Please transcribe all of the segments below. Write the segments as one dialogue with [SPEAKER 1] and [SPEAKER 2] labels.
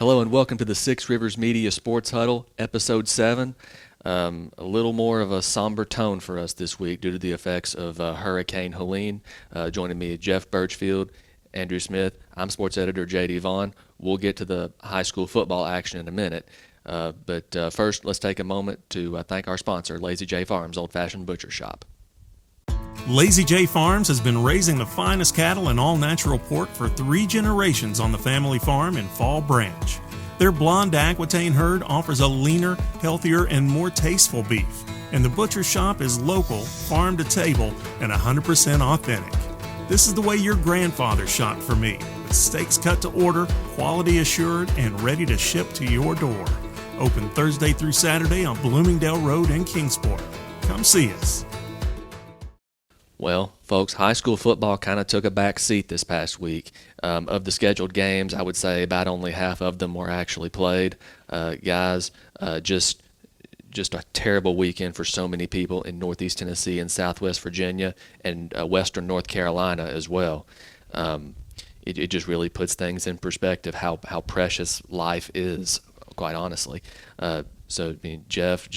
[SPEAKER 1] Hello and welcome to the Six Rivers Media Sports Huddle, Episode 7. A little more of a somber tone for us this week due to the effects of Hurricane Helene. Joining me, Jeff Birchfield, Andrew Smith. I'm sports editor J.D. Vaughn. We'll get to the high school football action in a minute. But first, let's take a moment to thank our sponsor, Lazy J Farms Old Fashioned Butcher Shop.
[SPEAKER 2] Lazy J Farms has been raising the finest cattle and all-natural pork for 3 generations on the family farm in Fall Branch. Their blonde Aquitaine herd offers a leaner, healthier, and more tasteful beef. And the butcher shop is local, farm to table, and 100% authentic. This is the way your grandfather shopped for me, with steaks cut to order, quality assured, and ready to ship to your door. Open Thursday through Saturday on Bloomingdale Road in Kingsport. Come see us.
[SPEAKER 1] Well, folks, high school football kind of took a back seat this past week. Of the scheduled games, I would say about only half of them were actually played. Just a terrible weekend for so many people in Northeast Tennessee and Southwest Virginia and Western North Carolina as well. It just really puts things in perspective how precious life is, quite honestly. So, I mean, Jeff,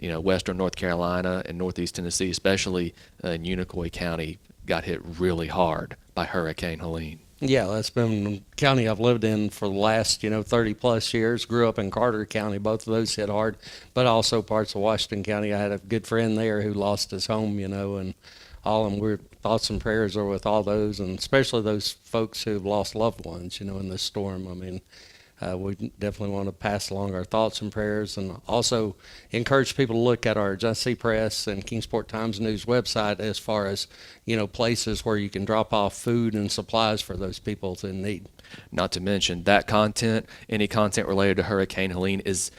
[SPEAKER 1] Western North Carolina and Northeast Tennessee, especially in Unicoi County, got hit really hard by Hurricane Helene.
[SPEAKER 3] Yeah, that's been the county I've lived in for the last, 30-plus years. Grew up in Carter County. Both of those hit hard, but also parts of Washington County. I had a good friend there who lost his home, and all of them. We're thoughts and prayers are with all those, and especially those folks who've lost loved ones, in this storm. I mean, we definitely want to pass along our thoughts and prayers, and also encourage people to look at our Genesee Press and Kingsport Times News website as far as, places where you can drop off food and supplies for those people in need.
[SPEAKER 1] Not to mention that content, any content related to Hurricane Helene is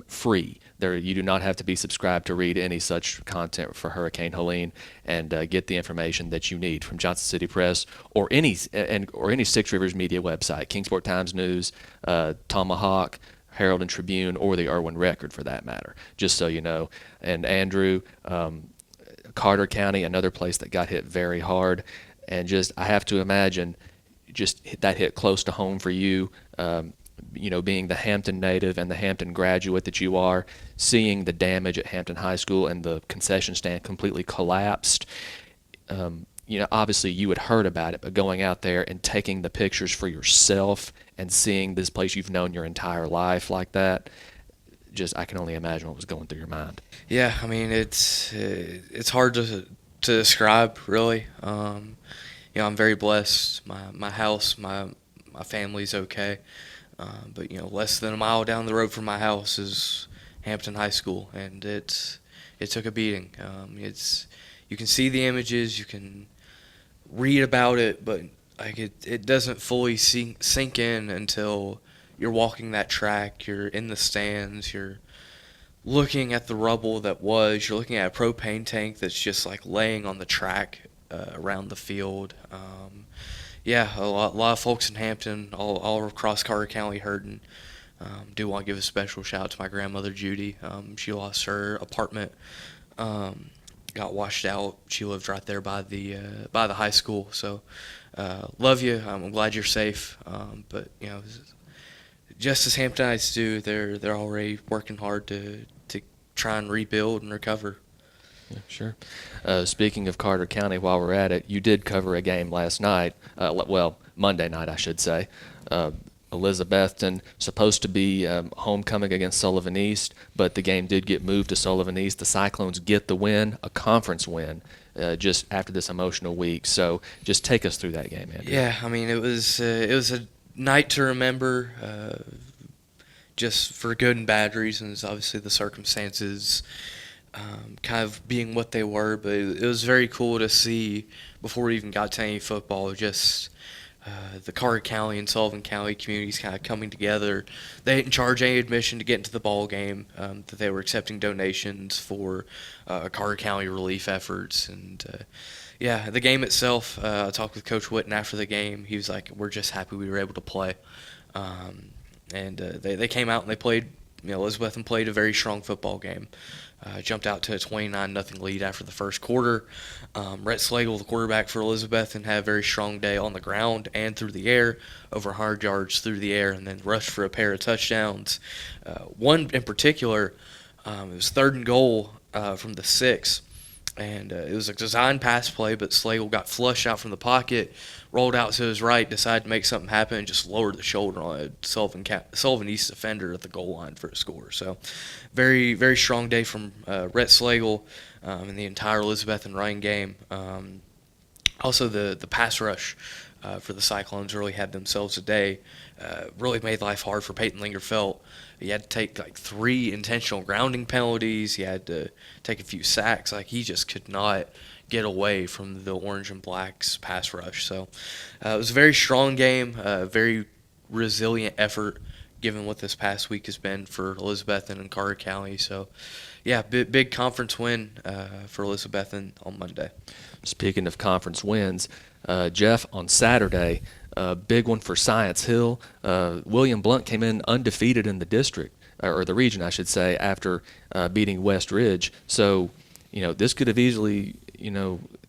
[SPEAKER 1] free. You do not have to be subscribed to read any such content for Hurricane Helene, and get the information that you need from Johnson City Press or any Six Rivers Media website, Kingsport Times News, Tomahawk, Herald and Tribune, or the Irwin Record for that matter, just so you know. And Andrew, Carter County, another place that got hit very hard, and I have to imagine that hit close to home for you. Being the Hampton native and the Hampton graduate that you are, seeing the damage at Hampton High School and the concession stand completely collapsed. Obviously you had heard about it, but going out there and taking the pictures for yourself and seeing this place you've known your entire life like that, I can only imagine what was going through your mind.
[SPEAKER 4] Yeah, I mean, it's hard to describe, really. I'm very blessed. My house, my family's okay. But less than a mile down the road from my house is Hampton High School, and it took a beating. You can see the images, you can read about it, but it doesn't fully sink in until you're walking that track, you're in the stands, you're looking at the rubble you're looking at a propane tank that's just laying on the track around the field. Yeah, a lot of folks in Hampton, all across Carter County hurting. Do want to give a special shout out to my grandmother, Judy. She lost her apartment, got washed out. She lived right there by the high school. So, love you. I'm glad you're safe. But just as Hamptonites do, they're already working hard to try and rebuild and recover.
[SPEAKER 1] Yeah, sure. Speaking of Carter County, while we're at it, you did cover a game last night. Monday night, I should say. Elizabethton supposed to be homecoming against Sullivan East, but the game did get moved to Sullivan East. The Cyclones get the win, a conference win, just after this emotional week. So just take us through that game, Andrew.
[SPEAKER 4] Yeah, I mean, it was a night to remember, just for good and bad reasons. Obviously, the circumstances kind of being what they were, but it was very cool to see before we even got to any football, just the Carter County and Sullivan County communities kind of coming together. They didn't charge any admission to get into the ball game, that they were accepting donations for Carter County relief efforts. And the game itself, I talked with Coach Witten after the game. He was like, we're just happy we were able to play. And they came out and they played Elizabethton played a very strong football game. Jumped out to a 29-0 lead after the first quarter. Rhett Slagle, the quarterback for Elizabethton, had a very strong day on the ground and through the air, over 100 yards through the air, and then rushed for a pair of touchdowns. One in particular, it was 3rd and goal from the 6, and it was a design pass play, but Slagle got flushed out from the pocket, rolled out to his right, decided to make something happen, and just lowered the shoulder on a Sullivan East defender at the goal line for a score. So very, very strong day from Rhett Slagle and the entire Elizabethton running game. Also, the pass rush for the Cyclones really had themselves a day. Really made life hard for Peyton Lingerfelt. He had to take like 3 intentional grounding penalties. He had to take a few sacks. Like, he just could not get away from the Orange and Blacks pass rush. So it was a very strong game, a very resilient effort given what this past week has been for Elizabethton and Carter County. So, yeah, big conference win for Elizabethton on Monday.
[SPEAKER 1] Speaking of conference wins, Jeff, on Saturday, big one for Science Hill. William Blount came in undefeated in the district, or the region, I should say, after beating West Ridge. So, this could have easily,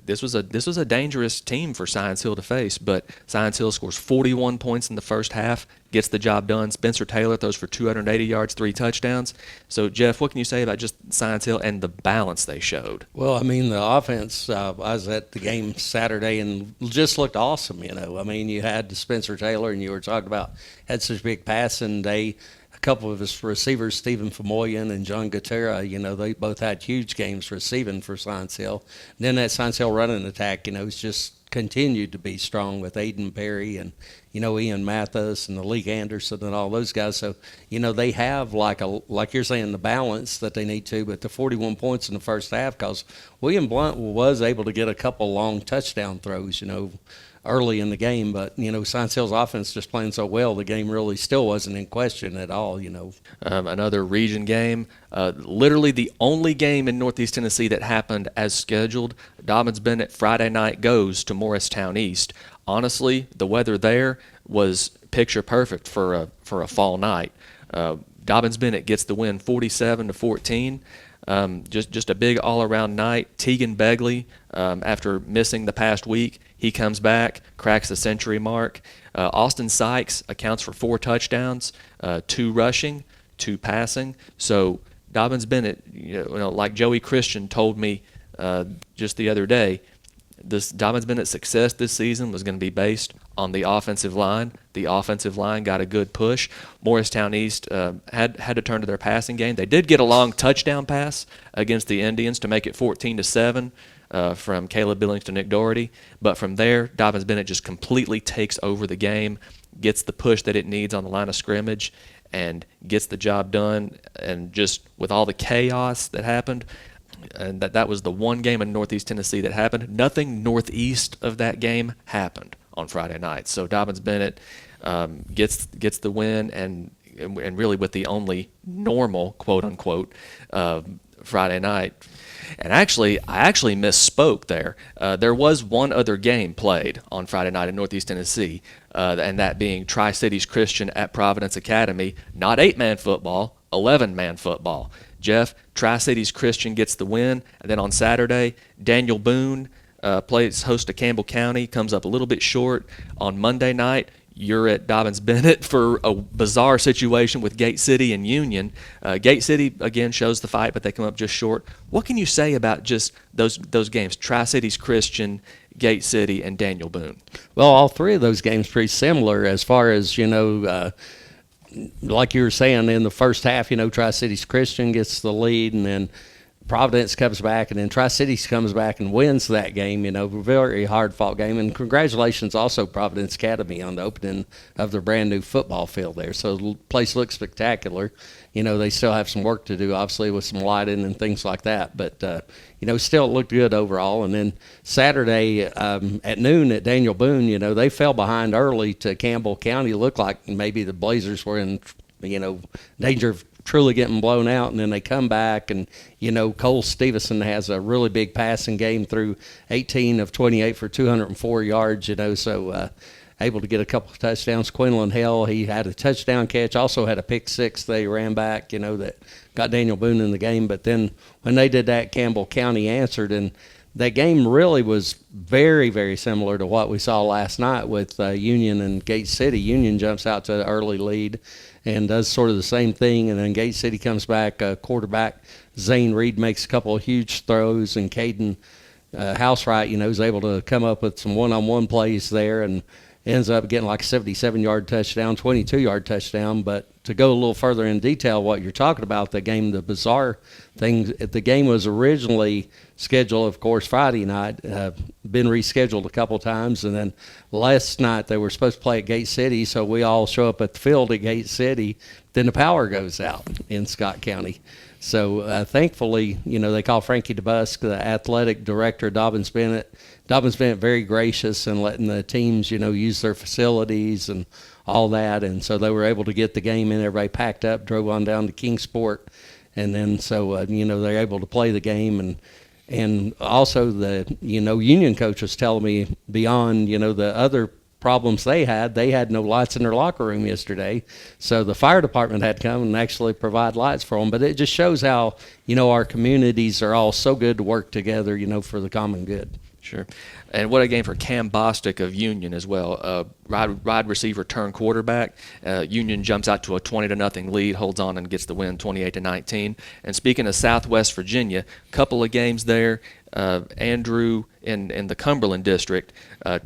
[SPEAKER 1] this was a dangerous team for Science Hill to face, but Science Hill scores 41 points in the first half, gets the job done. Spencer Taylor throws for 280 yards, 3 touchdowns. So, Jeff, what can you say about just Science Hill and the balance they showed?
[SPEAKER 3] Well, I mean, the offense, I was at the game Saturday and just looked awesome, I mean, you had Spencer Taylor, and you were talking about had such a big passing day. A couple of his receivers, Stephen Famoyan and John Gutera, they both had huge games receiving for Science Hill. And then that Science Hill running attack, it's just continued to be strong with Aiden Perry and, Ian Mathis and Lee Anderson and all those guys. So, they have like you're saying, the balance that they need to, but the 41 points in the first half, because William Blount was able to get a couple long touchdown throws, early in the game, but Science Hill's offense just playing so well, the game really still wasn't in question at all.
[SPEAKER 1] Another region game, literally the only game in Northeast Tennessee that happened as scheduled. Dobyns-Bennett Friday night goes to Morristown East. Honestly, the weather there was picture perfect for a fall night. Dobyns-Bennett gets the win 47-14. Just a big all-around night. Tegan Begley, after missing the past week, he comes back, cracks the century mark. Austin Sykes accounts for 4 touchdowns, 2 rushing, 2 passing. So Dobyns-Bennett, like Joey Christian told me just the other day, this Dobyns-Bennett's success this season was going to be based on the offensive line. The offensive line got a good push. Morristown East had to turn to their passing game. They did get a long touchdown pass against the Indians to make it 14-7 from Caleb Billings to Nick Doherty. But from there, Dobyns-Bennett just completely takes over the game, gets the push that it needs on the line of scrimmage, and gets the job done. And just with all the chaos that happened, and that was the one game in Northeast Tennessee that happened. Nothing northeast of that game happened on Friday night. So Dobyns-Bennett gets the win, and really with the only normal, quote unquote, Friday night. And I actually misspoke there. There was one other game played on Friday night in Northeast Tennessee, and that being Tri-Cities Christian at Providence Academy. Not 8-man football, 11-man football. Jeff, Tri-Cities Christian gets the win. And then on Saturday, Daniel Boone plays host to Campbell County, comes up a little bit short. On Monday night, you're at Dobyns-Bennett for a bizarre situation with Gate City and Union. Gate City, again, shows the fight, but they come up just short. What can you say about just those games, Tri-Cities Christian, Gate City, and Daniel Boone?
[SPEAKER 3] Well, all 3 of those games pretty similar as far as, like you were saying, in the first half, Tri-Cities Christian gets the lead, and then Providence comes back, and then Tri-Cities comes back and wins that game. Very hard-fought game. And congratulations also Providence Academy on the opening of their brand-new football field there. So the place looks spectacular. They still have some work to do, obviously, with some lighting and things like that. But, still it looked good overall. And then Saturday at noon at Daniel Boone, they fell behind early to Campbell County. It looked like maybe the Blazers were in, danger of truly getting blown out, and then they come back, and Cole Stevenson has a really big passing game through 18 of 28 for 204 yards. So able to get a couple of touchdowns. Quinlan Hell, he had a touchdown catch, also had a pick six they ran back, that got Daniel Boone in the game. But then when they did that, Campbell County answered, and that game really was very, very similar to what we saw last night with Union and Gate City. Union jumps out to an early lead and does sort of the same thing, and then Gate City comes back. Quarterback Zane Reed makes a couple of huge throws, and Caden Housewright, is able to come up with some one-on-one plays there and ends up getting like a 77-yard touchdown, 22-yard touchdown. But to go a little further in detail what you're talking about, the bizarre thing, the game was originally scheduled, of course, Friday night, been rescheduled a couple times, and then last night they were supposed to play at Gate City, so we all show up at the field at Gate City, then the power goes out in Scott County. So thankfully, they call Frankie DeBusk, the athletic director, Dobyns-Bennett. Dobyns-Bennett very gracious in letting the teams, use their facilities and all that. And so they were able to get the game in. Everybody packed up, drove on down to Kingsport. And then so, they're able to play the game. And also the, Union coach was telling me beyond, the other problems they had no lights in their locker room yesterday, so the fire department had to come and actually provide lights for them. But it just shows how our communities are all so good to work together for the common good.
[SPEAKER 1] Sure. And what a game for Cam Bostic of Union as well. Wide receiver turned quarterback. Union jumps out to a 20-0 lead, holds on and gets the win 28-19. And speaking of Southwest Virginia, couple of games there. Andrew in the Cumberland district.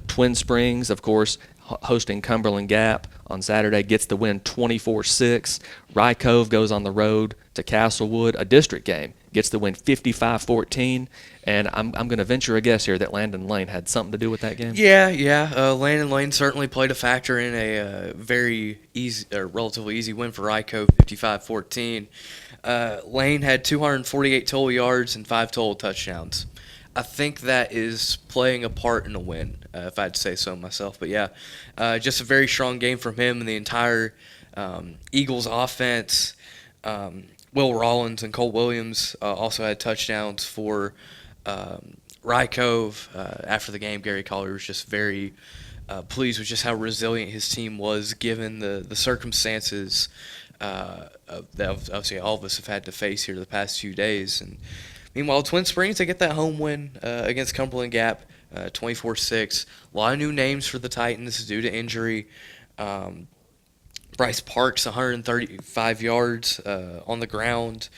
[SPEAKER 1] Twin Springs, of course, hosting Cumberland Gap on Saturday, gets the win 24-6. Rye Cove goes on the road to Castlewood, a district game, gets the win 55-14. And I'm going to venture a guess here that Landon Lane had something to do with that game.
[SPEAKER 4] Yeah. Landon Lane certainly played a factor in a very easy, relatively easy win for Rye Cove, 55-14. Lane had 248 total yards and 5 total touchdowns. I think that is playing a part in the win, if I'd say so myself. But yeah, just a very strong game from him and the entire Eagles offense. Will Rollins and Cole Williams also had touchdowns for Rye Cove. After the game, Gary Collier was just very pleased with just how resilient his team was given the circumstances that obviously all of us have had to face here the past few days. And meanwhile, Twin Springs, they get that home win against Cumberland Gap, 24-6. A lot of new names for the Titans due to injury. Bryce Parks, 135 yards on the ground.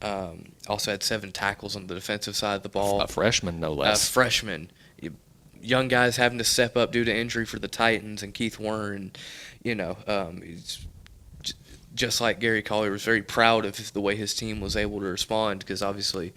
[SPEAKER 4] Also had 7 tackles on the defensive side of the ball.
[SPEAKER 1] A freshman, no less.
[SPEAKER 4] Freshman. Young guys having to step up due to injury for the Titans, and Keith Warner, and he's just like Gary Collier was very proud of the way his team was able to respond, because obviously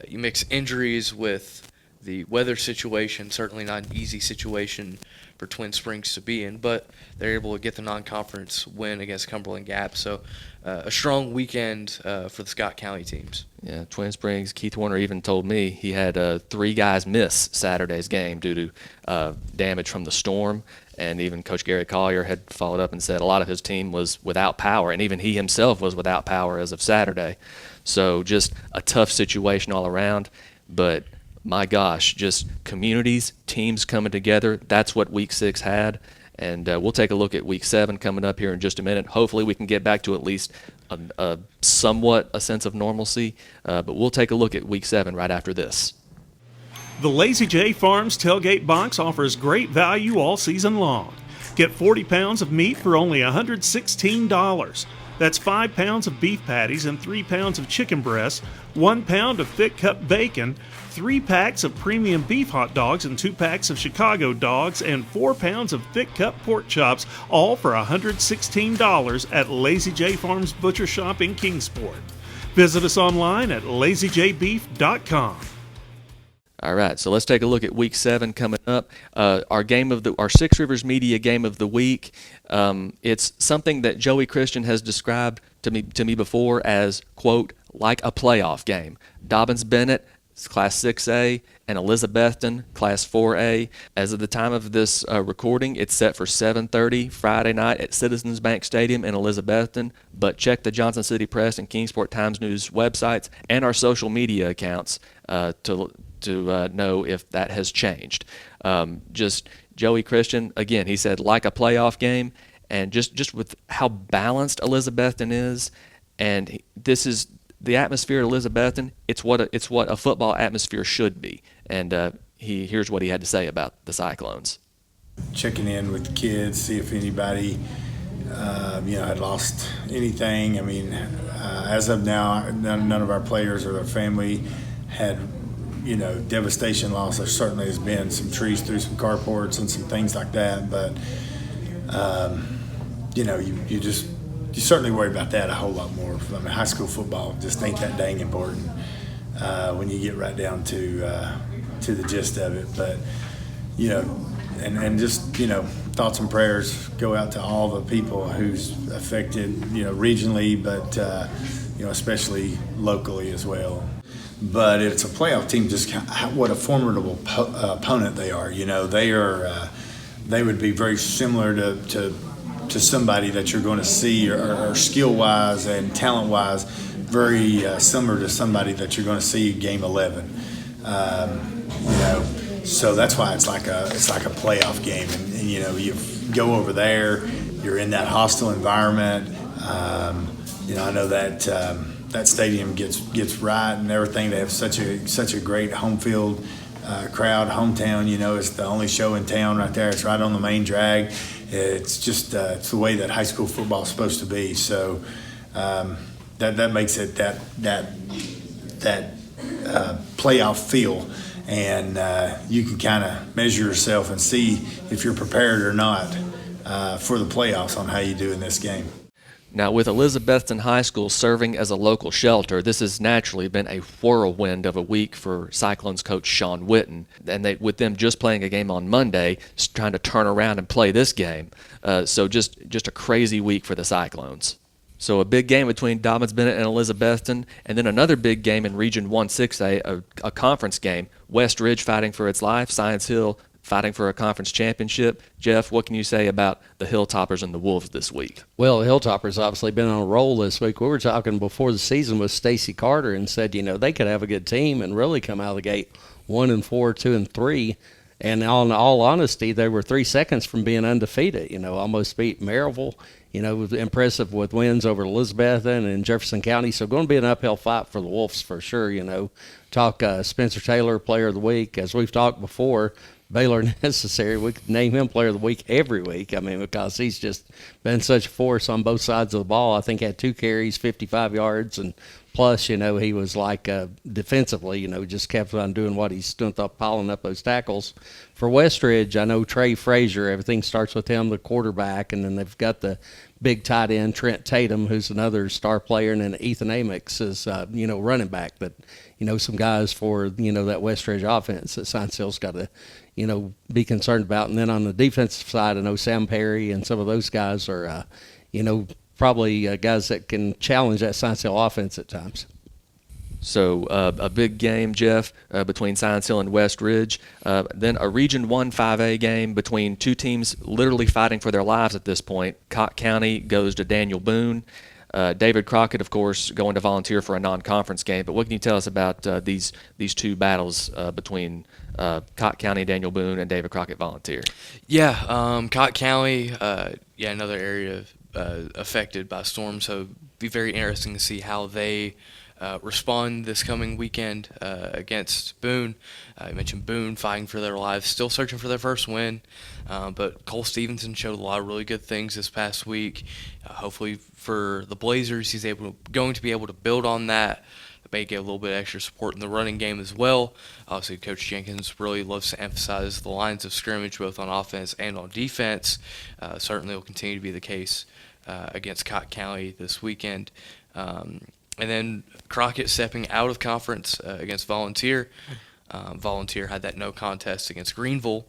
[SPEAKER 4] you mix injuries with the weather situation, certainly not an easy situation for Twin Springs to be in, but they're able to get the non-conference win against Cumberland Gap. So a strong weekend for the Scott County teams.
[SPEAKER 1] Yeah, Twin Springs, Keith Warner even told me he had 3 guys miss Saturday's game due to damage from the storm. And even Coach Gary Collier had followed up and said a lot of his team was without power, and even he himself was without power as of Saturday. So just a tough situation all around. But my gosh, just communities, teams coming together, that's what Week 6 had. And we'll take a look at Week 7 coming up here in just a minute. Hopefully we can get back to at least somewhat a sense of normalcy. But we'll take a look at Week 7 right after this.
[SPEAKER 2] The Lazy J Farms Tailgate Box offers great value all season long. Get 40 pounds of meat for only $116. That's 5 pounds of beef patties and 3 pounds of chicken breasts, 1 pound of thick cut bacon, 3 packs of premium beef hot dogs and 2 packs of Chicago dogs, and 4 pounds of thick cut pork chops, all for $116 at Lazy J Farms Butcher Shop in Kingsport. Visit us online at lazyjbeef.com.
[SPEAKER 1] All right, so let's take a look at Week 7 coming up. Our Six Rivers Media Game of the Week. It's something that Joey Christian has described to me before as, quote, like a playoff game. Dobyns-Bennett, Class 6A, and Elizabethton, Class 4A. As of the time of this recording, it's set for 7:30 Friday night at Citizens Bank Stadium in Elizabethton. But check the Johnson City Press and Kingsport Times News websites and our social media accounts to know if that has changed. Just Joey Christian, again, he said like a playoff game, and just with how balanced Elizabethton is, and this is the atmosphere at Elizabethton. It's what a football atmosphere should be, and here's what he had to say about the Cyclones.
[SPEAKER 5] Checking in with the kids, see if anybody, had lost anything. I mean, as of now, none of our players or their family had, devastation loss. There certainly has been some trees through some carports and some things like that, but, you certainly worry about that a whole lot more. I mean, high school football just ain't that dang important when you get right down to the gist of it. But, and just, thoughts and prayers go out to all the people who's affected, regionally, but, especially locally as well. But it's a playoff team, just what a formidable opponent they are. They would be very similar to somebody that you're going to see, or skill-wise and talent-wise, very similar to somebody that you're going to see game 11. So that's why it's like a playoff game, and you go over there, you're in that hostile environment. I know that stadium gets right and everything. They have such a great home field crowd, hometown. It's the only show in town right there. It's right on the main drag. It's just it's the way that high school football is supposed to be. So that makes it that playoff feel. And you can kind of measure yourself and see if you're prepared or not for the playoffs on how you do in this game.
[SPEAKER 1] Now, with Elizabethton High School serving as a local shelter, this has naturally been a whirlwind of a week for Cyclones coach Sean Witten. And with them just playing a game on Monday, trying to turn around and play this game. So just a crazy week for the Cyclones. So a big game between Dobyns-Bennett and Elizabethton, and then another big game in Region 1-6A, a conference game. West Ridge fighting for its life, Science Hill fighting for a conference championship. Jeff, what can you say about the Hilltoppers and the Wolves this week?
[SPEAKER 3] Well, the Hilltoppers obviously been on a roll this week. We were talking before the season with Stacy Carter and said, they could have a good team and really come out of the gate 1-4, 2-3. And in all honesty, they were 3 seconds from being undefeated. Almost beat Maryville. Was impressive with wins over Elizabethton and Jefferson County. So going to be an uphill fight for the Wolves for sure. Talk Spencer Taylor, Player of the Week. As we've talked before, Baylor Necessary, we could name him Player of the Week every week. Because he's just been such a force on both sides of the ball. I think he had 2 carries, 55 yards, and plus, he was like defensively, just kept on doing what he's doing, piling up those tackles. For Westridge, I know Trey Frazier, everything starts with him, the quarterback, and then they've got the big tight end, Trent Tatum, who's another star player, and then Ethan Amix is, running back. But, some guys for, that Westridge offense that Science Hill's got to, be concerned about. And then on the defensive side, I know Sam Perry and some of those guys are, probably guys that can challenge that Science Hill offense at times.
[SPEAKER 1] So a big game, Jeff, between Science Hill and West Ridge. Then a Region 1 5A game between two teams literally fighting for their lives at this point. Cott County goes to Daniel Boone. David Crockett, of course, going to volunteer for a non-conference game. But what can you tell us about these two battles between Cott County, Daniel Boone, and David Crockett Volunteer?
[SPEAKER 4] Yeah, Cott County, another area affected by storm. So it'd be very interesting to see how they respond this coming weekend against Boone. You mentioned Boone fighting for their lives, still searching for their first win. But Cole Stevenson showed a lot of really good things this past week. Hopefully for the Blazers, he's going to be able to build on that. May get a little bit extra support in the running game as well. Obviously, Coach Jenkins really loves to emphasize the lines of scrimmage both on offense and on defense. Certainly will continue to be the case against Cott County this weekend. And then Crockett stepping out of conference against Volunteer. Volunteer had that no contest against Greenville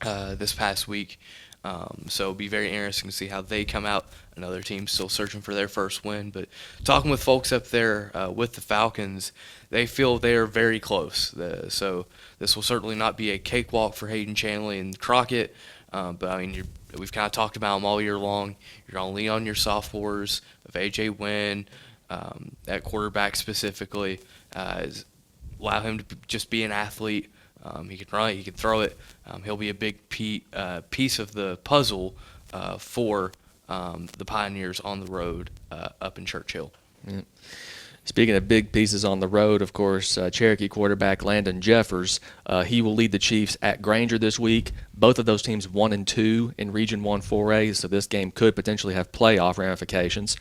[SPEAKER 4] this past week. So it'll be very interesting to see how they come out. Another team still searching for their first win. But talking with folks up there with the Falcons, they feel they are very close. So this will certainly not be a cakewalk for Hayden Chanley and Crockett. But, we've kind of talked about them all year long. You're going to lean on your sophomores of A.J. Wynn, at quarterback specifically. Allow him to just be an athlete. He can run it. He can throw it. He'll be a big piece of the puzzle for the Pioneers on the road up in Churchill.
[SPEAKER 1] Yeah. Speaking of big pieces on the road, of course, Cherokee quarterback Landon Jeffers, he will lead the Chiefs at Granger this week. Both of those teams 1-2 in Region 1 4A, so this game could potentially have playoff ramifications.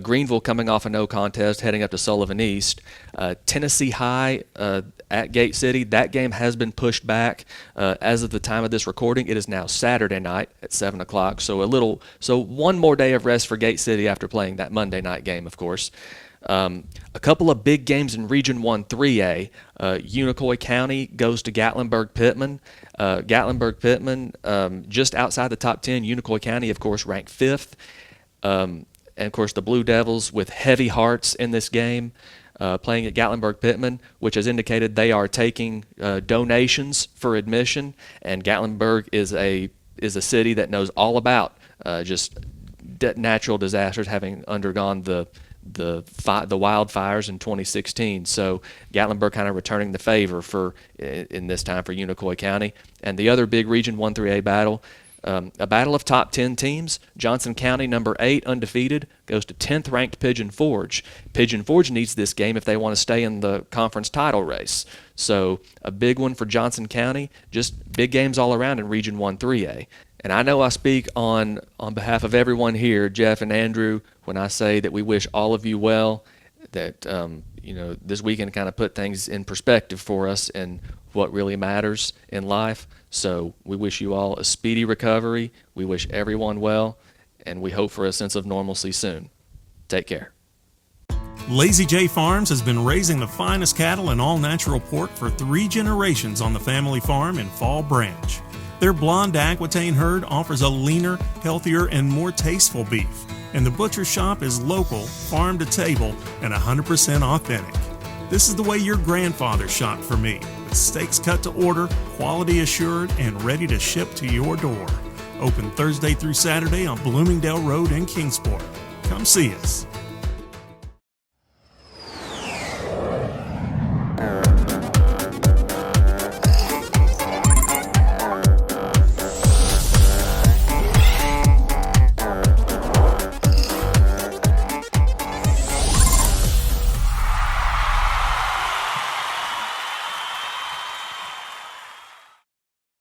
[SPEAKER 1] Greenville coming off a no contest, heading up to Sullivan East. Tennessee High at Gate City, that game has been pushed back. As of the time of this recording, it is now Saturday night at 7 o'clock, so one more day of rest for Gate City after playing that Monday night game, of course. A couple of big games in Region 1 3A. Unicoi County goes to Gatlinburg-Pittman. Gatlinburg-Pittman, just outside the top 10. Unicoi County, of course, ranked 5th. And, of course, the Blue Devils with heavy hearts in this game, playing at Gatlinburg-Pittman, which has indicated they are taking donations for admission. And Gatlinburg is a city that knows all about just natural disasters, having undergone the wildfires in 2016. So Gatlinburg kind of returning the favor in this time for Unicoi County. And the other big Region 1 3A battle, a battle of top 10 teams. Johnson County, number 8, undefeated, goes to 10th ranked Pigeon Forge. Pigeon Forge needs this game if they want to stay in the conference title race. So a big one for Johnson County. Just big games all around in Region 1 3A. And I know I speak on behalf of everyone here, Jeff and Andrew, when I say that we wish all of you well, that this weekend kind of put things in perspective for us and what really matters in life. So we wish you all a speedy recovery. We wish everyone well, and we hope for a sense of normalcy soon. Take care.
[SPEAKER 2] Lazy J Farms has been raising the finest cattle and all-natural pork for 3 generations on the family farm in Fall Branch. Their blonde Aquitaine herd offers a leaner, healthier, and more tasteful beef. And the butcher shop is local, farm to table, and 100% authentic. This is the way your grandfather shopped for me, with steaks cut to order, quality assured, and ready to ship to your door. Open Thursday through Saturday on Bloomingdale Road in Kingsport. Come see us.